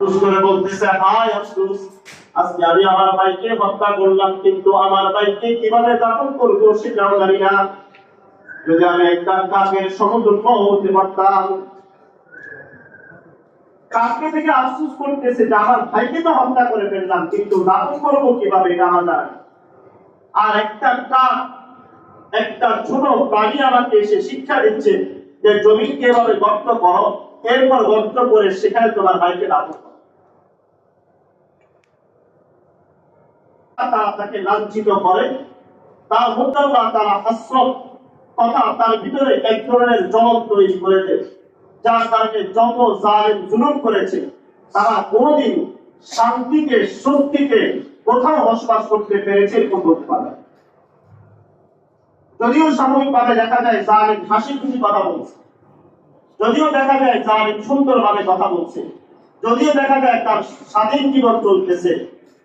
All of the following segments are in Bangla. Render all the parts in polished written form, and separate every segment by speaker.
Speaker 1: করে বলতেছে, হায় আফসোস, আজকে আমি আমার ভাইকে হত্যা করলাম, কিন্তু আমার ভাইকে কিভাবে দাফন করবো সেটাও জানি না। যদি আমি একটা কাকের সমতুল্য হতে পারতাম। কাকে থেকে আফসোস করতেছে যে আমার ভাইকে তো হত্যা করে ফেললাম, কিন্তু দাফন করবো কিভাবে এটা আমার জানা। আর একটা কাক, একটা ছোট প্রাণী আমাকে এসে শিক্ষা দিচ্ছে যে জমিনকে এভাবে গর্ত করো, এরপর গর্ত করে সেখানে তোমার ভাইকে দাফন করো। তারা তাকে লাঞ্ছিত করে, তার মধ্যে তারা হাসরত তথা তার ভিতরে এক ধরনের জ্বলন তৈরি করে দেয়, যার কারণে যত জালেম জুলুম করেছে তারা কোনোদিন শান্তিতে স্বস্তিতে কোথাও বসবাস করতে পেরেছে এরকম বলতে পারে। যদিও সাময়িকভাবে দেখা যায় জালেম হাসি খুশি কথা বলছে, যদিও দেখা যায় জালেম সুন্দরভাবে কথা বলছে, যদিও দেখা যায় তার স্বাধীন জীবন চলতেছে,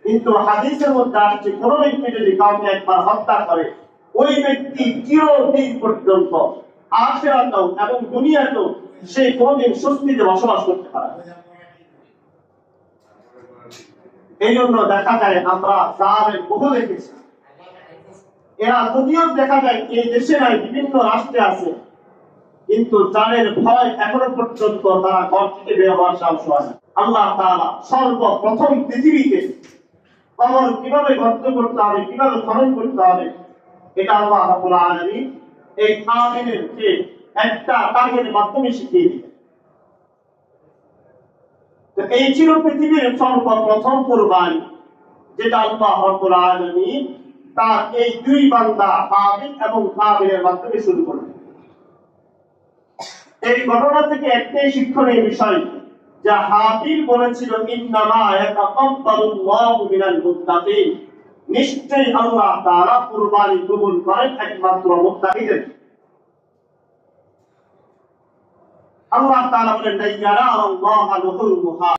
Speaker 1: কিন্তু হাদিসের মধ্যে আসছে কোন ব্যক্তি যদি কাউকে একবার হত্যা করে, ওই ব্যক্তি চিরদিন পর্যন্ত আখিরাতেও এবং দুনিয়াতেও সে কোনদিন স্বস্তিতে বসবাস করতে পারে। এই জন্য দেখা যায় আমরা জালেম বহু দেখেছি, এরা যদিও দেখা যায় এই দেশে নাই, বিভিন্ন রাষ্ট্রে আছে, কিন্তু জালের ভয় এখনো পর্যন্ত তারা ঘর থেকে বের হওয়ার সাহস হয় না। আল্লাহ তাআলা সর্বপ্রথম পৃথিবীতে কবর কিভাবে গর্ত করতে হবে, কিভাবে খনন করতে হবে, এটা আল্লাহ রাব্বুল আলামিন এই আমিনকে একটা কাজের মাধ্যমে শিখিয়ে দিলেন। তো এই ছিল পৃথিবীর সর্বপ্রথম কুরবানি, যেটা আল্লাহ রাব্বুল আলামিন তার এই দুই বান্দা হাবিল এবং কাবিলের মাধ্যমে শুরু করলেন। এই ঘটনা থেকে একটাই শিক্ষণীয় বিষয়, যা হাবিল বলেছিল, ইন্নামা ইয়াতাকাব্বালুল্লাহু মিনাল মুত্তাকিন, নিশ্চয়ই আল্লাহ তাআলা কুরবানি কবুল করেন একমাত্র মুত্তাকিদের। আল্লাহ তাআলা বলেন, ইয়ারা আল্লাহু লাহুল মুহা